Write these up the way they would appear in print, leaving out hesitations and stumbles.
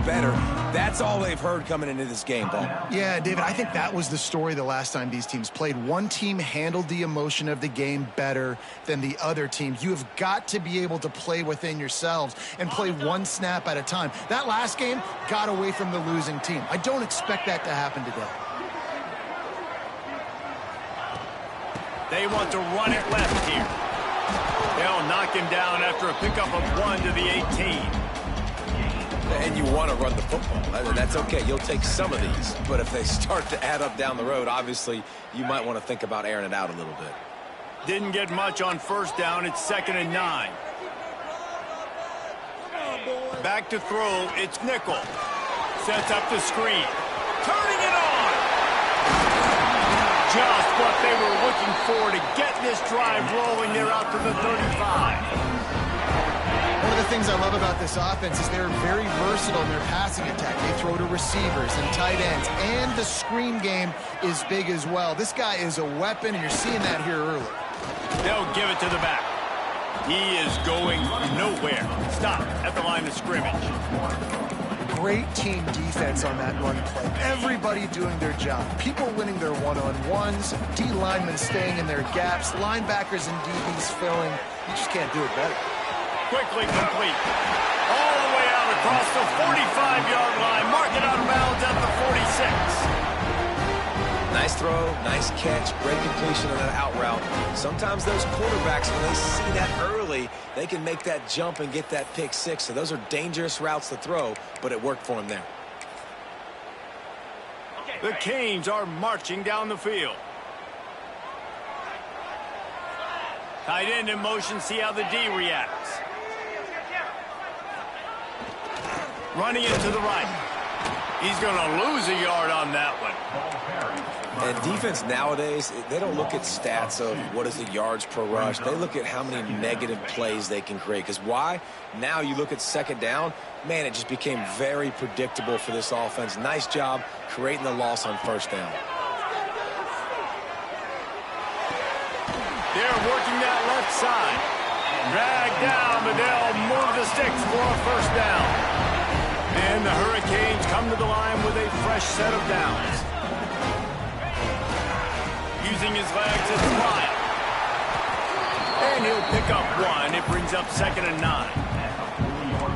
better. That's all they've heard coming into this game, Paul. Yeah, David, I think that was the story the last time these teams played. One team handled the emotion of the game better than the other team. You have got to be able to play within yourselves and play one snap at a time. That last game got away from the losing team. I don't expect that to happen today. They want to run it left here. They'll knock him down after a pickup of 1 to the 18. And you want to run the football. That's okay. You'll take some of these. But if they start to add up down the road, obviously, you might want to think about airing it out a little bit. Didn't get much on first down. It's 2nd and 9. Back to throw. It's Nickel. Sets up the screen. Turning it on. Just what they were looking for to get this drive rolling. They're out to the 35. One of the things I love about this offense is they're very versatile in their passing attack. They throw to receivers and tight ends, and the screen game is big as well. This guy is a weapon, and you're seeing that here early. They'll give it to the back. He is going nowhere. Stop at the line of scrimmage. Great team defense on that run play. Everybody doing their job. People winning their one-on-ones, D linemen staying in their gaps, linebackers and DBs filling. You just can't do it better. Quickly complete. All the way out across the 45-yard line. Mark it out of bounds at the 46. Nice throw, nice catch, great completion on that out route. Sometimes those quarterbacks, when they see that early, they can make that jump and get that pick six. So those are dangerous routes to throw, but it worked for him there. The Canes are marching down the field. Tight end in motion, see how the D reacts. Running it to the right. He's going to lose a yard on that one. And defense nowadays, they don't look at stats of what is the yards per rush. They look at how many negative plays they can create. Because why? Now you look at 2nd down, man, it just became very predictable for this offense. Nice job creating the loss on 1st down. They're working that left side. Dragged down, but they'll move the sticks for a 1st down. And the Hurricanes come to the line with a fresh set of downs. Using his legs as fly. And he'll pick up 1. It brings up 2nd and 9.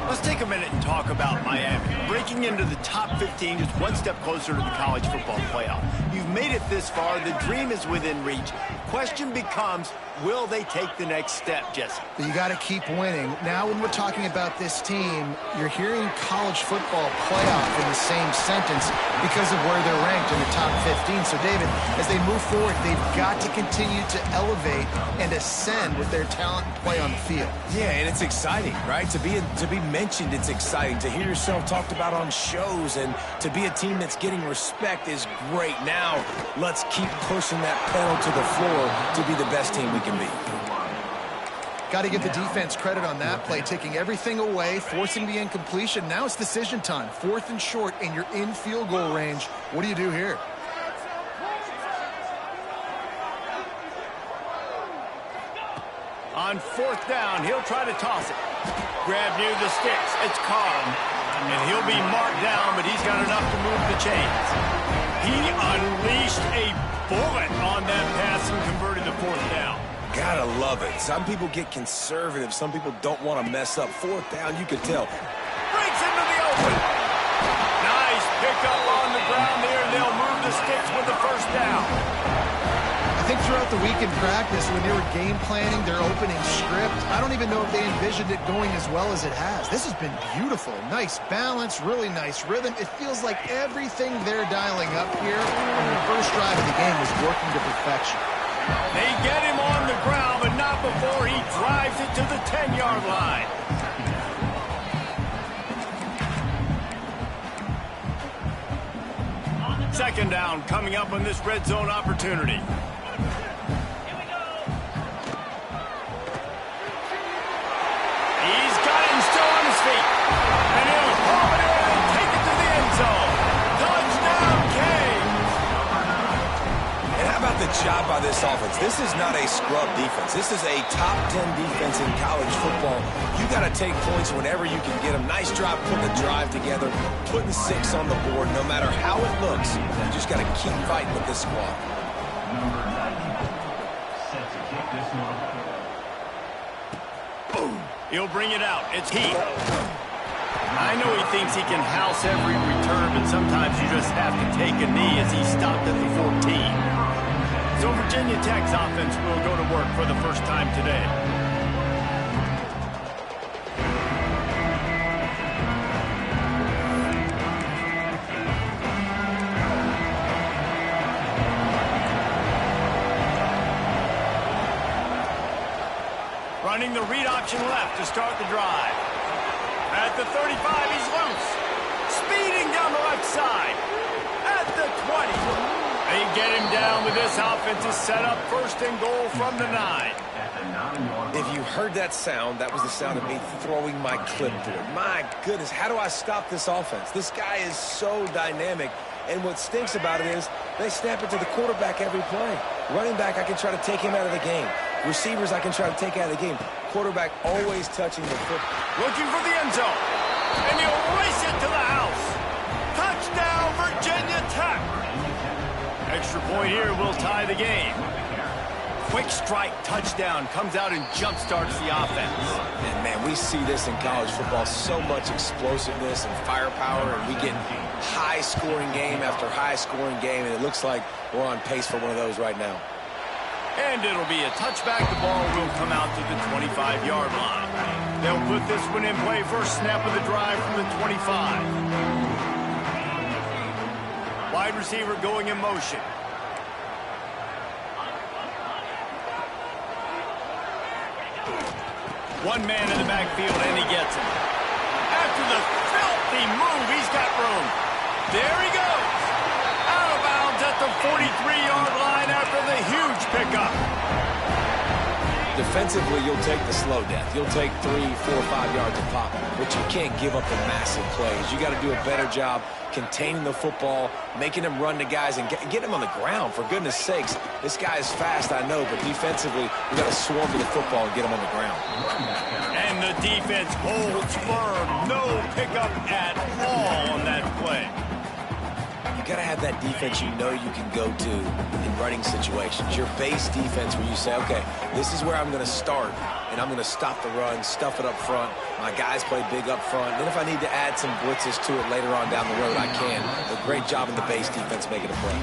Let's take a minute and talk about Miami. Breaking into the top 15, just one step closer to the college football playoff. You've made it this far. The dream is within reach. Question becomes, will they take the next step, Jesse? You got to keep winning. Now when we're talking about this team, you're hearing college football playoff in the same sentence because of where they're ranked in the top 15. So, David, as they move forward, they've got to continue to elevate and ascend with their talent and play on the field. Yeah, and it's exciting, right? To be mentioned, it's exciting. To hear yourself talked about on shows and to be a team that's getting respect is great. Now, let's keep pushing that pedal to the floor to be the best team we can be. Got to give the defense credit on that play, taking everything away, forcing the incompletion. Now it's decision time. 4th and short, and you're in field goal range. What do you do here? On 4th down, he'll try to toss it. Grab near the sticks. It's Carr. And he'll be marked down, but he's got enough to move the chains. He unleashed a bullet on that pass and converted the 4th down. Gotta love it. Some people get conservative. Some people don't want to mess up. 4th down, you could tell. Breaks into the open. Nice pickup on the ground there. They'll move the sticks with the 1st down. I think throughout the week in practice, when they were game planning their opening script, I don't even know if they envisioned it going as well as it has. This has been beautiful. Nice balance, really nice rhythm. It feels like everything they're dialing up here on the first drive of the game was working to perfection. They get him on the ground, but not before he drives it to the 10-yard line. Second down coming up on this red zone opportunity. He's got him still on his feet. And he'll pop it in and take it to the end zone. Touchdown, Canes! And how about the job by this offense? defense. This is not a scrub defense. This is a top 10 defense in college football. You got to take points whenever you can get them. Nice job putting the drive together, putting 6 on the board. No matter how it looks, you just got to keep fighting with this squad. He'll bring it out. It's Heath. I know he thinks he can house every return, but sometimes you just have to take a knee as he stopped at the 14. So Virginia Tech's offense will go to work for the first time today. Running the read option left to start the drive. At the 35, he's loose. Speeding down the left side. At the 20. They get him down with this offensive setup. First and goal from the 9. If you heard that sound, that was the sound of me throwing my clipboard. My goodness, how do I stop this offense? This guy is so dynamic. And what stinks about it is they snap it to the quarterback every play. Running back, I can try to take him out of the game. Receivers, I can try to take out of the game. Quarterback always touching the foot. Looking for the end zone. And he'll race it to the house. Touchdown, Virginia Tech. Extra point here will tie the game. Quick strike touchdown comes out and jump-starts the offense. And, man, we see this in college football. So much explosiveness and firepower. And we get high-scoring game after high-scoring game. And it looks like we're on pace for one of those right now. And it'll be a touchback. The ball will come out to the 25-yard line. They'll put this one in play. First snap of the drive from the 25. Wide receiver going in motion. One man in the backfield, and he gets him. After the filthy move, he's got room. There he goes. Out of bounds at the 43-yard line after the huge pickup. Defensively, you'll take the slow death. You'll take 3, 4, 5 yards of pop, but you can't give up the massive plays. You got to do a better job containing the football, making them run to guys, and get them on the ground. For goodness sakes, this guy is fast, I know, but defensively, we got to swarm to the football and get him on the ground. And the defense holds firm. No pickup at all on that play. You got to have that defense you know you can go to in running situations. Your base defense where you say, okay, this is where I'm going to start, and I'm going to stop the run, stuff it up front. My guys play big up front. Then if I need to add some blitzes to it later on down the road, I can. A great job in the base defense making a play.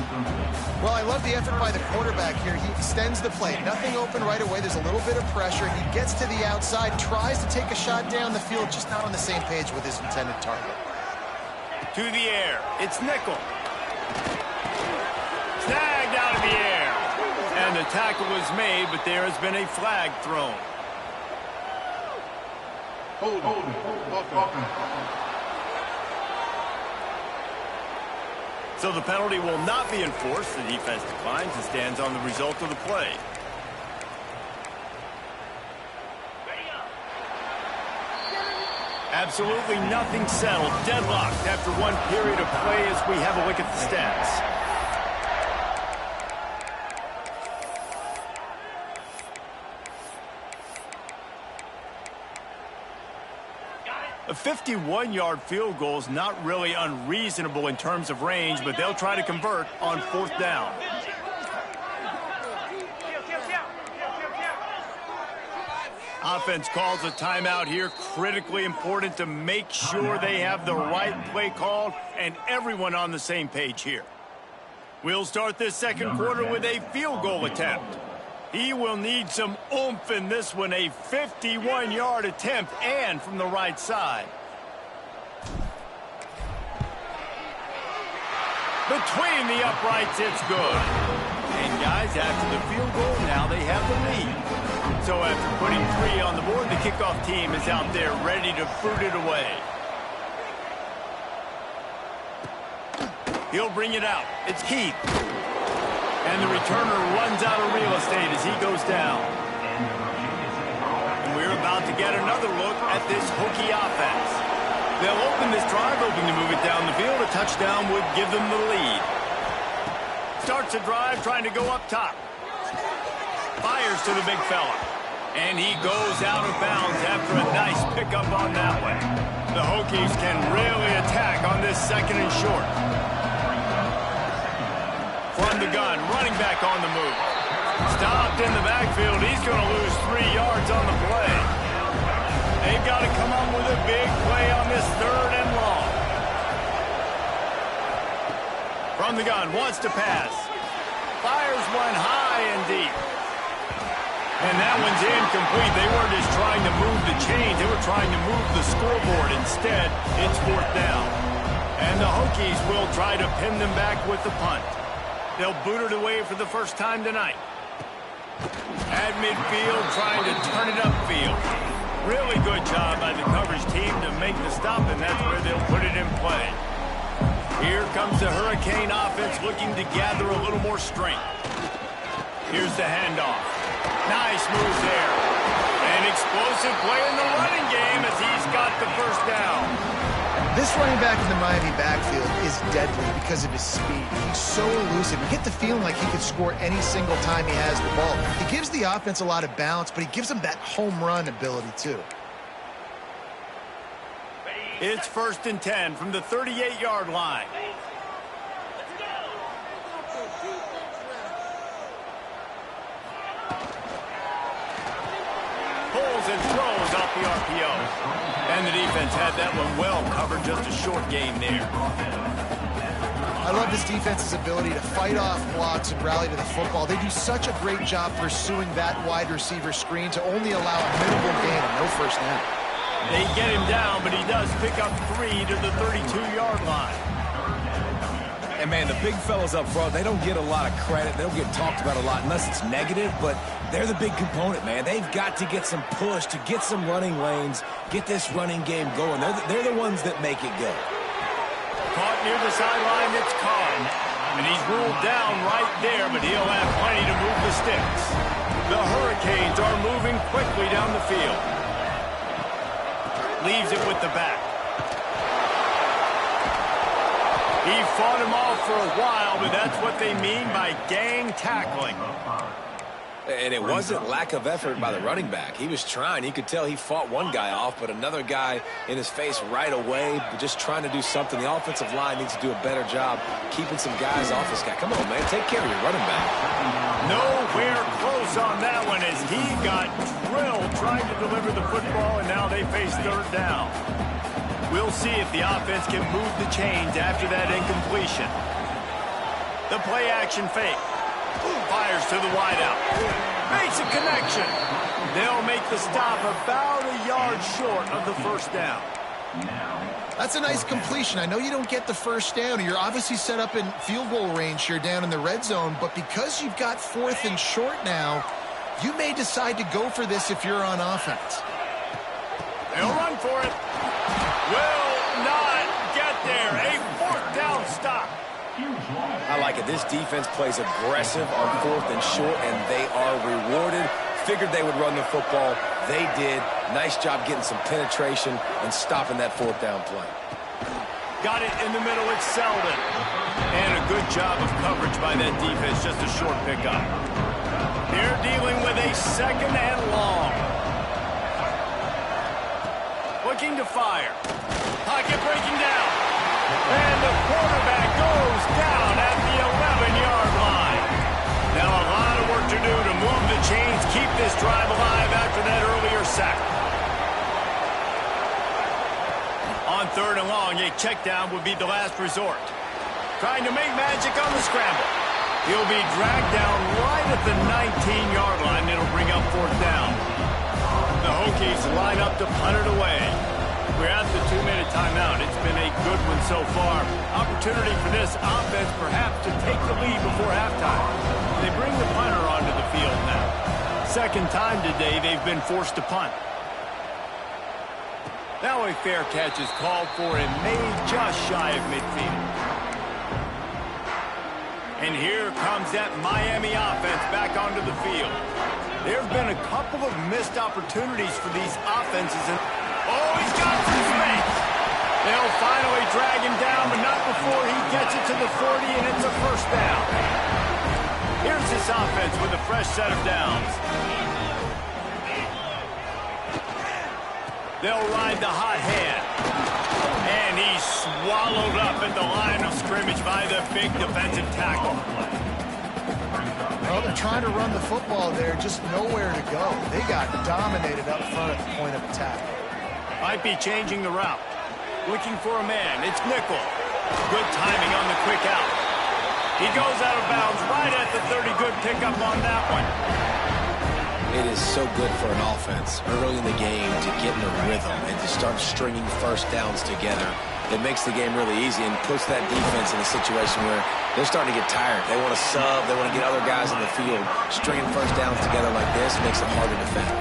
Well, I love the effort by the quarterback here. He extends the play. Nothing open right away. There's a little bit of pressure. He gets to the outside, tries to take a shot down the field, just not on the same page with his intended target. To the air. It's nickel. Snagged out of the air. And the tackle was made, but there has been a flag thrown. So the penalty will not be enforced. The defense declines and stands on the result of the play. Absolutely nothing settled. Deadlocked after one period of play as we have a look at the stats. A 51-yard field goal is not really unreasonable in terms of range, but they'll try to convert on 4th down. Offense calls a timeout here. Critically important to make sure they have the right play called and everyone on the same page here. We'll start this second quarter with a field goal attempt. He will need some oomph in this one, a 51-yard attempt, and from the right side. Between the uprights, it's good. And guys, after the field goal, now they have the lead. So after putting 3 on the board, the kickoff team is out there ready to boot it away. He'll bring it out. It's Heath. And the returner runs out of real estate as he goes down. And we're about to get another look at this Hokie offense. They'll open this drive, hoping to move it down the field. A touchdown would give them the lead. Starts a drive, trying to go up top. Fires to the big fella. And he goes out of bounds after a nice pickup on that one. The Hokies can really attack on this second and short. From the gun, running back on the move. Stopped in the backfield. He's going to lose 3 yards on the play. They've got to come up with a big play on this third and long. From the gun, wants to pass. Fires one high and deep. And that one's incomplete. They weren't just trying to move the chains. They were trying to move the scoreboard. Instead, it's 4th down. And the Hokies will try to pin them back with the punt. They'll boot it away for the first time tonight. At midfield, trying to turn it upfield. Really good job by the coverage team to make the stop, and that's where they'll put it in play. Here comes the Hurricane offense looking to gather a little more strength. Here's the handoff. Nice moves there. An explosive play in the running game as he's got the first down. This running back in the Miami backfield is deadly because of his speed. He's so elusive. You get the feeling like he could score any single time he has the ball. He gives the offense a lot of balance, but he gives them that home run ability too. It's 1st and 10 from the 38-yard line. Pulls and throws off the RPO. And the defense had that one well covered, just a short gain there. I love this defense's ability to fight off blocks and rally to the football. They do such a great job pursuing that wide receiver screen to only allow a minimal gain and no first down. They get him down, but he does pick up 3 to the 32-yard line. And, man, the big fellas up front, they don't get a lot of credit. They don't get talked about a lot unless it's negative, but they're the big component, man. They've got to get some push to get some running lanes, get this running game going. They're the ones that make it go. Caught near the sideline, it's Carr. And he's ruled down right there, but he'll have plenty to move the sticks. The Hurricanes are moving quickly down the field. Leaves it with the back. He fought him off for a while, but that's what they mean by gang tackling. And it wasn't lack of effort by the running back. He was trying. You could tell he fought one guy off, but another guy in his face right away, just trying to do something. The offensive line needs to do a better job keeping some guys off this guy. Come on, man. Take care of your running back. Nowhere close on that one as he got drilled trying to deliver the football, and now they face 3rd down. We'll see if the offense can move the chains after that incompletion. The play action fake. Fires to the wideout. Makes a connection. They'll make the stop about a yard short of the first down. That's a nice completion. I know you don't get the first down. You're obviously set up in field goal range here down in the red zone, but because you've got 4th and short now, you may decide to go for this if you're on offense. They'll run for it. Will not get there. A 4th down stop. I like it. This defense plays aggressive on 4th and short, and they are rewarded. Figured they would run the football. They did. Nice job getting some penetration and stopping that 4th down play. Got it in the middle. It's Selden. And a good job of coverage by that defense. Just a short pickup. They're dealing with a 2nd and long. Looking to fire. Pocket breaking down. And the quarterback goes down at the 11-yard line. Now a lot of work to do to move the chains, keep this drive alive after that earlier sack. On 3rd and long, a check down would be the last resort. Trying to make magic on the scramble. He'll be dragged down right at the 19-yard line. It'll bring up 4th down. The Hokies line up to punt it away. We're at the 2-minute timeout. It's been a good one so far. Opportunity for this offense perhaps to take the lead before halftime. They bring the punter onto the field now. 2nd time today they've been forced to punt. Now a fair catch is called for and made just shy of midfield. And here comes that Miami offense back onto the field. There have been a couple of missed opportunities for these offenses. Oh, he's got some space. They'll finally drag him down, but not before he gets it to the 40, and it's a first down. Here's this offense with a fresh set of downs. They'll ride the hot hand. And he's swallowed up at the line of scrimmage by the big defensive tackle. Well, they're trying to run the football there, just nowhere to go. They got dominated up front at the point of attack. Might be changing the route. Looking for a man. It's nickel. Good timing on the quick out. He goes out of bounds right at the 30. Good pickup on that one. It is so good for an offense early in the game to get in a rhythm and to start stringing first downs together. It makes the game really easy and puts that defense in a situation where they're starting to get tired. They want to sub. They want to get other guys in the field. Stringing first downs together like this makes it hard to defend.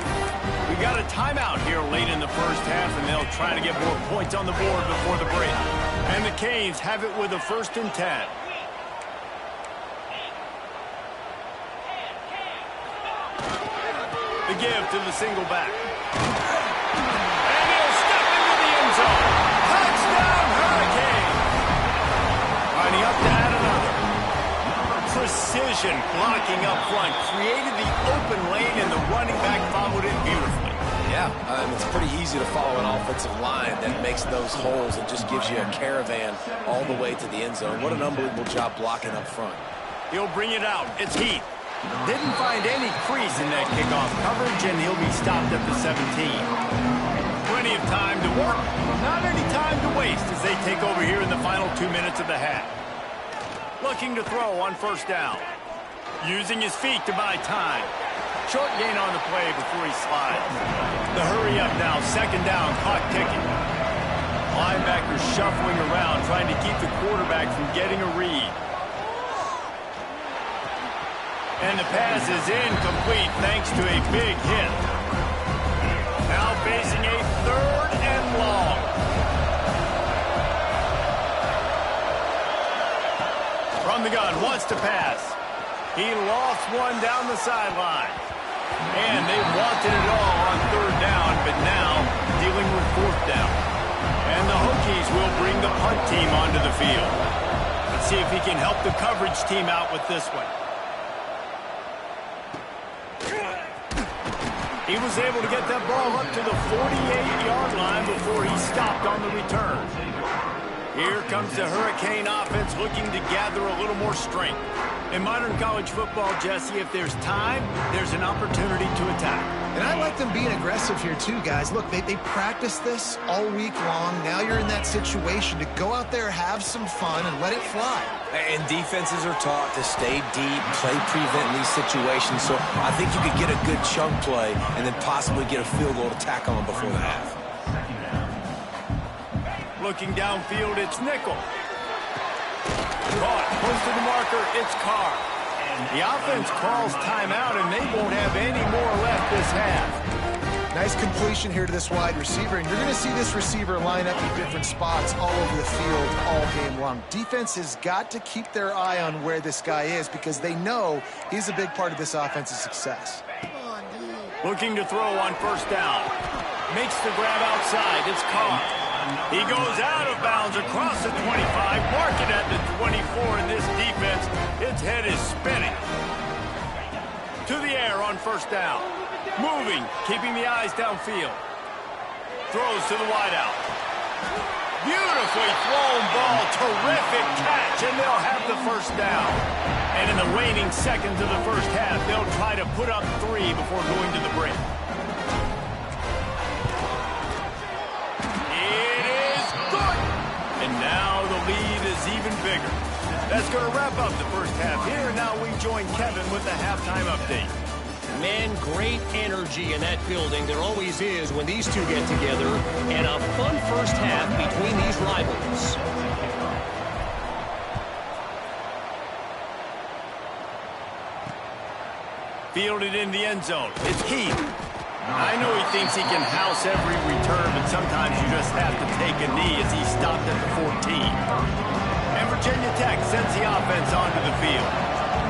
We got a timeout here late in the first half, and they'll try to get more points on the board before the break. And the Canes have it with a 1st and 10. The give to the single back. And he'll step into the end zone. Touchdown, Hurricane! Lining up to add another. Precision blocking up front. Created the open lane, and the running back followed it beautifully. Yeah, it's pretty easy to follow an offensive line that makes those holes and just gives you a caravan all the way to the end zone. What an unbelievable job blocking up front. He'll bring it out. It's Heath. Didn't find any crease in that kickoff coverage, and he'll be stopped at the 17. Plenty of time to work. Not any time to waste as they take over here in the final 2 minutes of the half. Looking to throw on 1st down. Using his feet to buy time. Short gain on the play before he slides. The hurry up now, 2nd down, clock ticking. Linebackers shuffling around, trying to keep the quarterback from getting a read. And the pass is incomplete thanks to a big hit. Now facing a 3rd and long. From the gun, wants to pass. He lost one down the sideline. And they wanted it all on 3rd down, but now dealing with 4th down. And the Hokies will bring the punt team onto the field. Let's see if he can help the coverage team out with this one. He was able to get that ball up to the 48-yard line before he stopped on the return. Here comes the Hurricane offense looking to gather a little more strength. In modern college football, Jesse, if there's time, there's an opportunity to attack. And I like them being aggressive here too, guys. Look, they practice this all week long. Now you're in that situation to go out there, have some fun, and let it fly. And defenses are taught to stay deep, play prevent in these situations. So I think you could get a good chunk play and then possibly get a field goal to tack on before the half. Looking downfield, it's nickel. Caught, close to the marker, it's Carr. The offense calls timeout, and they won't have any more left this half. Nice completion here to this wide receiver, and you're going to see this receiver line up in different spots all over the field all game long. Defense has got to keep their eye on where this guy is because they know he's a big part of this offense's success. Looking to throw on 1st down. Makes the grab outside. It's Carr. He goes out of bounds across the 25, mark it at the 24, and this defense, its head is spinning. To the air on 1st down. Moving, keeping the eyes downfield. Throws to the wideout. Beautifully thrown ball, terrific catch, and they'll have the 1st down. And in the waning seconds of the first half, they'll try to put up 3 before going to the break. And now the lead is even bigger. That's going to wrap up the first half here. Now we join Kevin with the halftime update. Man, great energy in that building. There always is when these two get together. And a fun first half between these rivals. Fielded in the end zone. It's Heath. I know he thinks he can house every return, but sometimes you just have to take a knee as he stopped at the 14. And Virginia Tech sends the offense onto the field.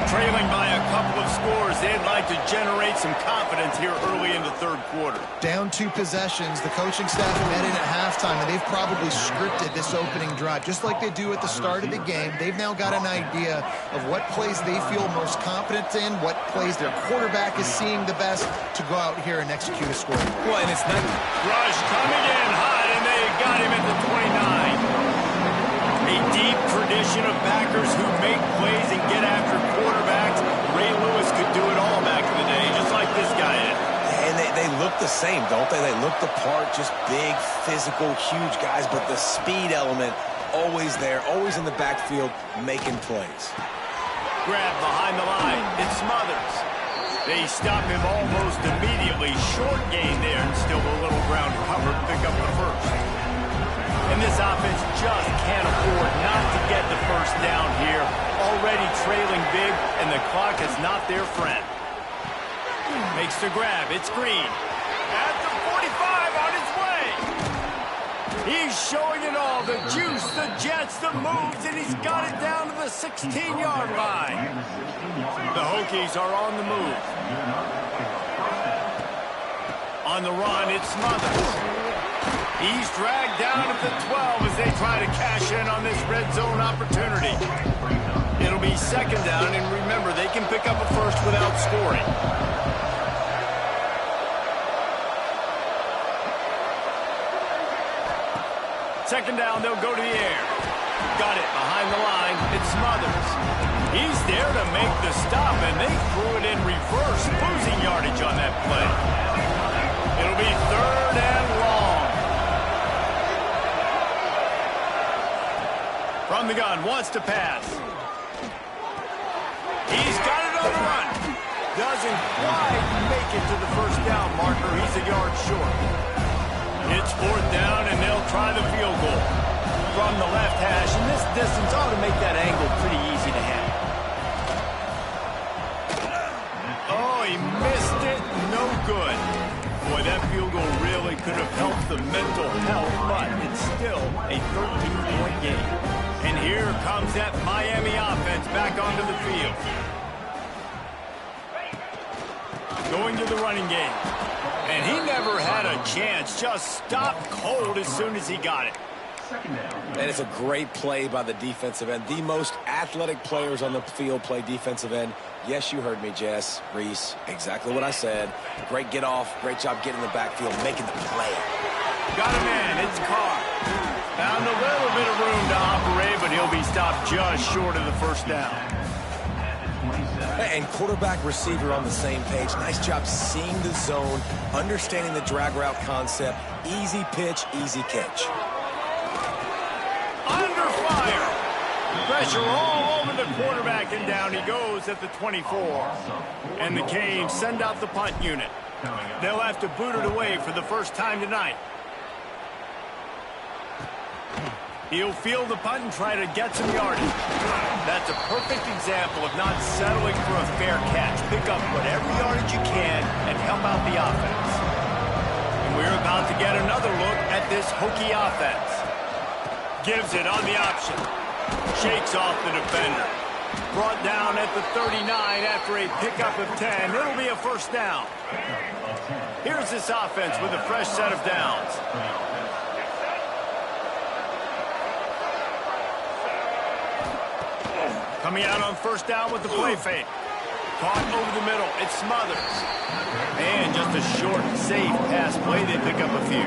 Trailing by a couple of scores, they'd like to generate some confidence here early in the third quarter. Down 2 possessions. The coaching staff met in at halftime, and they've probably scripted this opening drive. Just like they do at the start of the game, they've now got an idea of what plays they feel most confident in, what plays their quarterback is seeing the best to go out here and execute a score. Well, and it's not... Rush coming in hot, and they got him at the 29. A deep tradition of backers who make plays and get after quarterbacks. Ray Lewis could do it all back in the day, just like this guy is. And they look the same, don't they? They look the part, just big, physical, huge guys, but the speed element always there, always in the backfield, making plays. Grab behind the line. It Smothers. They stop him almost immediately. Short gain there, and still a little ground to cover to pick up the first. And this offense just can't afford not to get the first down here. Already trailing big, and the clock is not their friend. Makes the grab. It's Green. At the 45 on his way. He's showing it all. The juice, the jets, the moves, and he's got it down to the 16-yard line. The Hokies are on the move. On the run, it's Smothers. He's dragged down at the 12 as they try to cash in on this red zone opportunity. It'll be second down, and remember, they can pick up a first without scoring. Second down, they'll go to the air. Got it behind the line. It's Smothers. He's there to make the stop, and they threw it in reverse, losing yardage on that play. It'll be third and long. From the gun, wants to pass. He's got it on the run. Doesn't quite make it to the first down marker. He's a yard short. It's fourth down, and they'll try the field goal. From the left hash, and this distance ought to make that angle pretty easy to handle. Oh, he missed it. No good. Boy, that field goal really could have helped the mental health, but it's still a 13-point game. And here comes that Miami offense back onto the field. Going to the running game. And he never had a chance. Just stopped cold as soon as he got it. And it's a great play by the defensive end. The most athletic players on the field play defensive end. Yes, you heard me, Jess, Reese. Exactly what I said. Great get off. Great job getting in the backfield, making the play. Got a man. It's Carr. Found a little bit of room to operate, but he'll be stopped just short of the first down. And quarterback receiver on the same page. Nice job seeing the zone, understanding the drag route concept. Easy pitch, easy catch. Under fire. Pressure all over the quarterback, and down he goes at the 24. And the Canes send out the punt unit. They'll have to boot it away for the first time tonight. He'll field the punt and try to get some yardage. That's a perfect example of not settling for a fair catch. Pick up whatever yardage you can and help out the offense. And we're about to get another look at this Hokie offense. Gives it on the option. Shakes off the defender. Brought down at the 39 after a pickup of 10. It'll be a first down. Here's this offense with a fresh set of downs. Coming out on first down with the play fake. Caught over the middle. It's Smothers. And just a short, safe pass play. They pick up a few.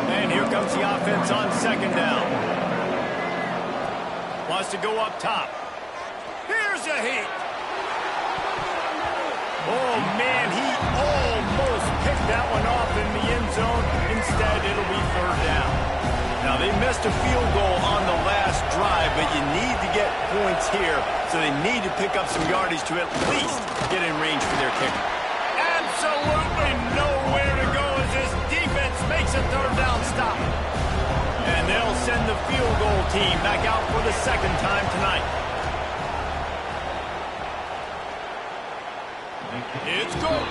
And here comes the offense on second down. Wants to go up top. Here's a heat. Oh, man, he almost picked that one off in the end zone. Instead, it'll be third down. Now, they missed a field goal on the last drive, but you need to get points here, so they need to pick up some yardage to at least get in range for their kicker. Absolutely nowhere to go as this defense makes a third down stop. And they'll send the field goal team back out for the second time tonight. It's good.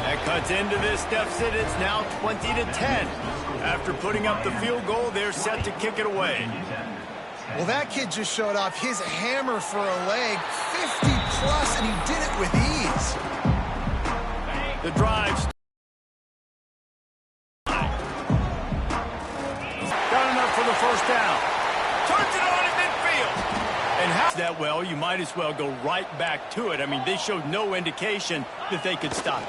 That cuts into this deficit. It's now 20-10. After putting up the field goal, they're set to kick it away. Well, that kid just showed off his hammer for a leg, 50-plus, and he did it with ease. The drive. Got enough for the first down. Turns it on in midfield. And how that well, you might as well go right back to it. I mean, they showed no indication that they could stop it.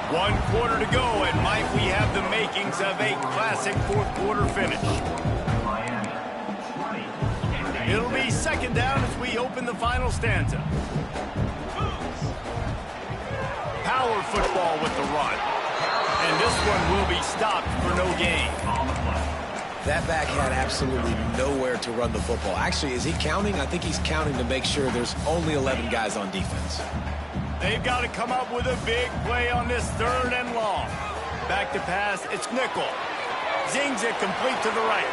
1 quarter to go, and might we have the makings of a classic fourth quarter finish. It'll be second down as we open the final stanza. Power football with the run. And this one will be stopped for no gain. That back had absolutely nowhere to run the football. Actually, is he counting? I think he's counting to make sure there's only 11 guys on defense. They've got to come up with a big play on this 3rd and long. Back to pass, it's nickel. Zings it complete to the right.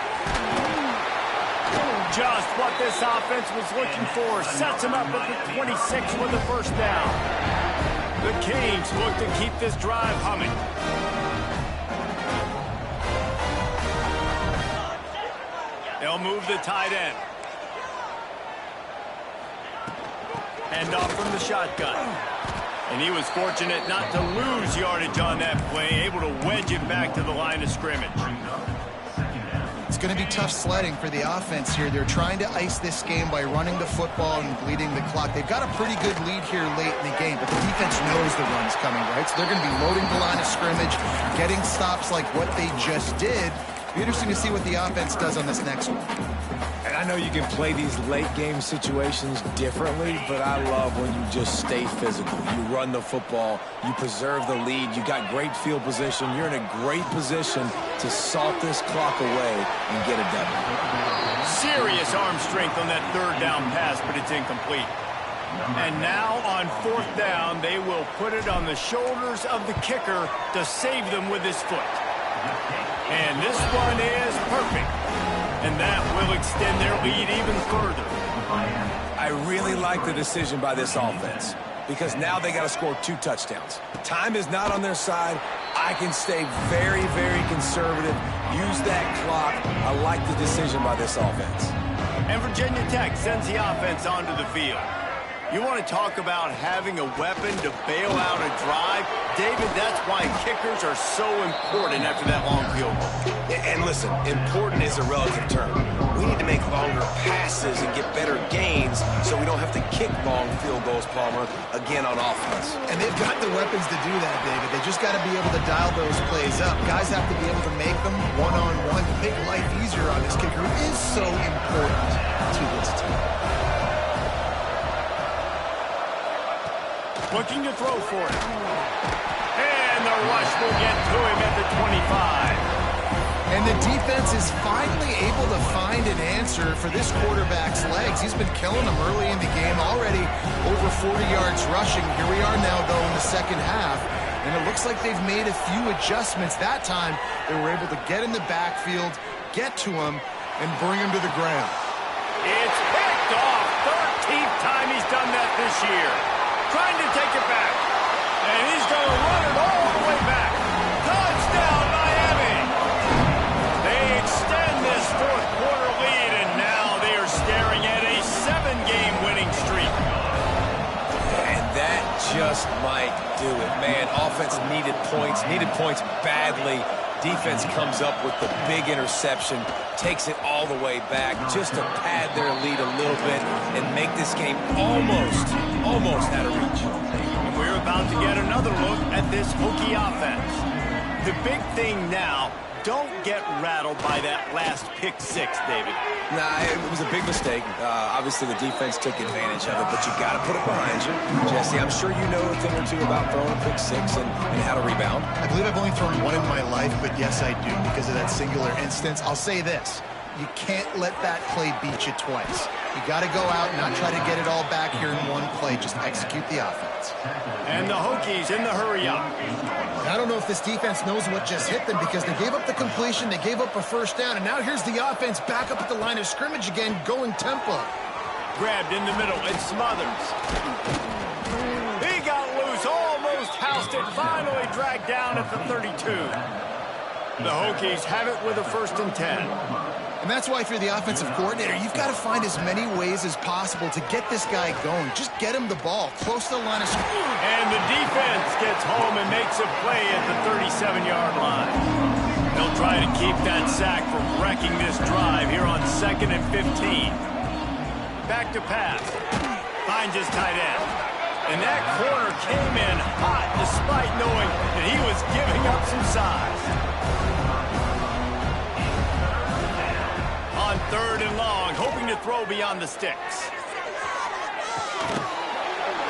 Just what this offense was looking for. Sets him up at the 26 with the first down. The Canes look to keep this drive humming. They'll move the tight end. Hand off from the shotgun. And he was fortunate not to lose yardage on that play, able to wedge it back to the line of scrimmage. It's going to be tough sledding for the offense here. They're trying to ice this game by running the football and bleeding the clock. They've got a pretty good lead here late in the game, but the defense knows the run's coming, right? So they're going to be loading the line of scrimmage, getting stops like what they just did. It'll be interesting to see what the offense does on this next one. And I know you can play these late-game situations differently, but I love when you just stay physical. You run the football, you preserve the lead, you got great field position, you're in a great position to salt this clock away and get a W. Serious arm strength on that 3rd down pass, but it's incomplete. And now on 4th down, they will put it on the shoulders of the kicker to save them with his foot. And this one is perfect. And that will extend their lead even further. I really like the decision by this offense because now they got to score 2 touchdowns. Time is not on their side. I can stay very, very conservative. Use that clock. I like the decision by this offense. And Virginia Tech sends the offense onto the field. You want to talk about having a weapon to bail out a drive? David, that's why kickers are so important after that long field goal. And listen, important is a relative term. We need to make longer passes and get better gains so we don't have to kick long field goals, Palmer, again on offense. And they've got the weapons to do that, David. They just got to be able to dial those plays up. Guys have to be able to make them one-on-one to make life easier on this kicker who is so important to this team. Looking to throw for it. And the rush will get to him at the 25. And the defense is finally able to find an answer for this quarterback's legs. He's been killing them early in the game, already over 40 yards rushing. Here we are now, though, in the second half. And it looks like they've made a few adjustments. That time, they were able to get in the backfield, get to him, and bring him to the ground. It's picked off. 13th time he's done that this year. Trying to take it back. And he's going to run it all the way back. Touchdown, Miami. They extend this 4th quarter lead, and now they are staring at a 7-game winning streak. And that just might do it. Man, offense needed points badly. Defense comes up with the big interception, takes it all the way back just to pad their lead a little bit and make this game almost out of reach. And we're about to get another look at this Hokie offense. The big thing now, don't get rattled by that last pick 6, David. Nah, it was a big mistake. Obviously, the defense took advantage of it, but you got to put it behind you. Jesse, I'm sure you know a thing or two about throwing a pick 6 and how to rebound. I believe I've only thrown one in my life, but yes, I do because of that singular instance. I'll say this. You can't let that play beat you twice. You got to go out and not try to get it all back here in one play. Just execute the offense. And the Hokies in the hurry up. I don't know if this defense knows what just hit them because they gave up the completion, they gave up a first down, and now here's the offense back up at the line of scrimmage again, going tempo. Grabbed in the middle, it's Smothers. He got loose, almost housed it, finally dragged down at the 32. The Hokies have it with a 1st and 10. And that's why if you're the offensive coordinator, you've got to find as many ways as possible to get this guy going. Just get him the ball close to the line of scrimmage. And the defense gets home and makes a play at the 37-yard line. They'll try to keep that sack from wrecking this drive here on 2nd and 15. Back to pass. Finds his tight end. And that corner came in hot despite knowing that he was giving up some size. On 3rd and long, hoping to throw beyond the sticks.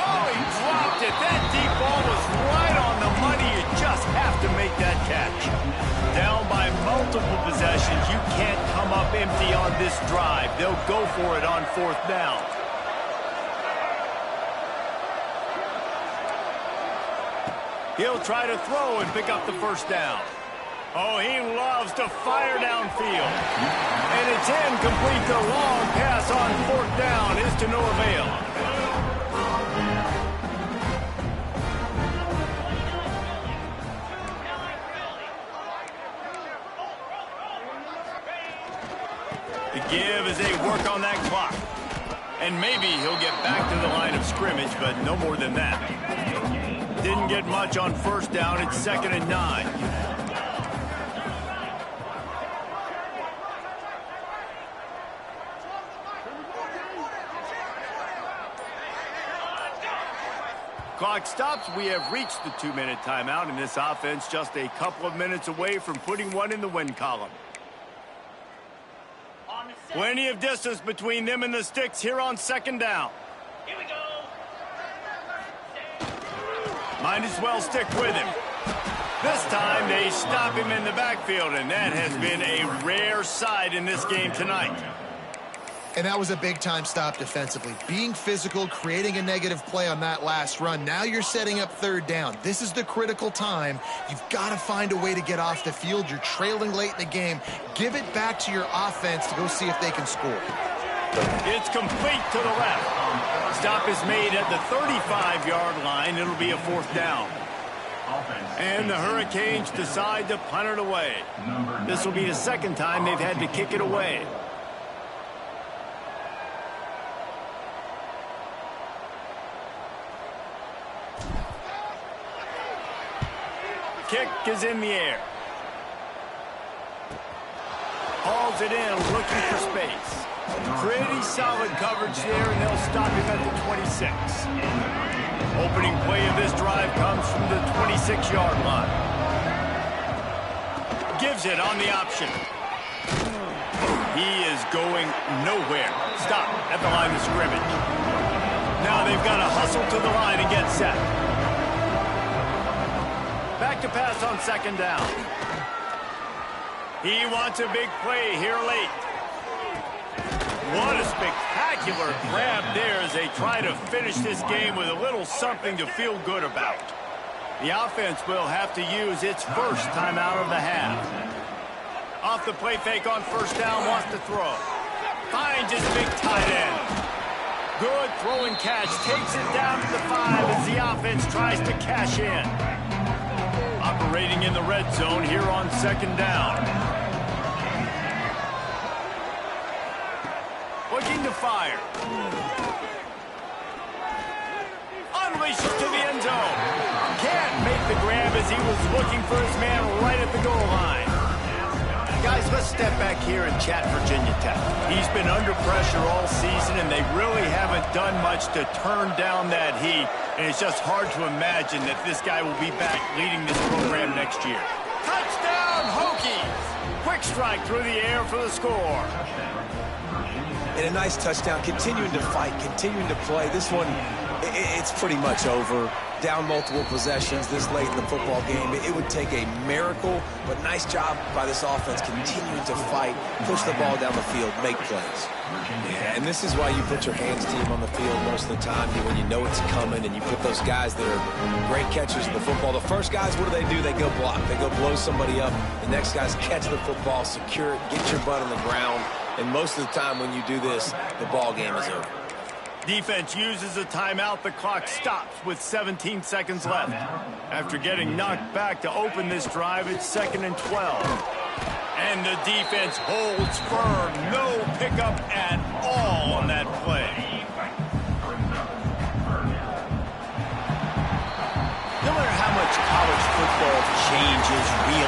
Oh, he dropped it. That deep ball was right on the money. You just have to make that catch. Down by multiple possessions, you can't come up empty on this drive. They'll go for it on 4th down. He'll try to throw and pick up the 1st down. Oh, he loves to fire downfield. And it's incomplete. The long pass on 4th down is to no avail. The give as they work on that clock. And maybe he'll get back to the line of scrimmage, but no more than that. Didn't get much on 1st down. It's 2nd and 9. Clock stops. We have reached the 2-minute timeout, and this offense just a couple of minutes away from putting one in the win column. Plenty of distance between them and the sticks here on 2nd down. Here we go. Might as well stick with him. This time they stop him in the backfield, and that has been a rare sight in this game tonight. And that was a big-time stop defensively. Being physical, creating a negative play on that last run. Now you're setting up 3rd down. This is the critical time. You've got to find a way to get off the field. You're trailing late in the game. Give it back to your offense to go see if they can score. It's complete to the left. Stop is made at the 35-yard line. It'll be a 4th down. And the Hurricanes decide to punt it away. This will be the 2nd time they've had to kick it away. Kick is in the air. Hauls it in, looking for space. Pretty solid coverage there, and they'll stop him at the 26. Opening play of this drive comes from the 26-yard line. Gives it on the option. He is going nowhere. Stop at the line of scrimmage. Now they've got to hustle to the line and get set. Back to pass on 2nd down. He wants a big play here late. What a spectacular grab there as they try to finish this game with a little something to feel good about. The offense will have to use its 1st timeout of the half. Off the play fake on 1st down, wants to throw. Finds his big tight end. Good throwing catch, takes it down to the 5 as the offense tries to cash in. Operating in the red zone here on 2nd down. Looking to fire. Unleashes to the end zone. Can't make the grab as he was looking for his man right at the goal line. Guys, let's step back here and chat Virginia Tech. He's been under pressure all season, and they really haven't done much to turn down that heat. And it's just hard to imagine that this guy will be back leading this program next year. Touchdown, Hokies! Quick strike through the air for the score. And a nice touchdown, continuing to fight, continuing to play. This one, it's pretty much over. Down multiple possessions this late in the football game. It would take a miracle, but nice job by this offense continuing to fight, push the ball down the field, make plays. Yeah, and this is why you put your hands team on the field most of the time, when you know it's coming, and you put those guys that are great catchers of the football. The first guys, what do? They go block. They go blow somebody up. The next guys catch the football, secure it, get your butt on the ground. And most of the time when you do this, the ball game is over. Defense uses a timeout. The clock stops with 17 seconds left. After getting knocked back to open this drive, it's 2nd and 12. And the defense holds firm. No pickup at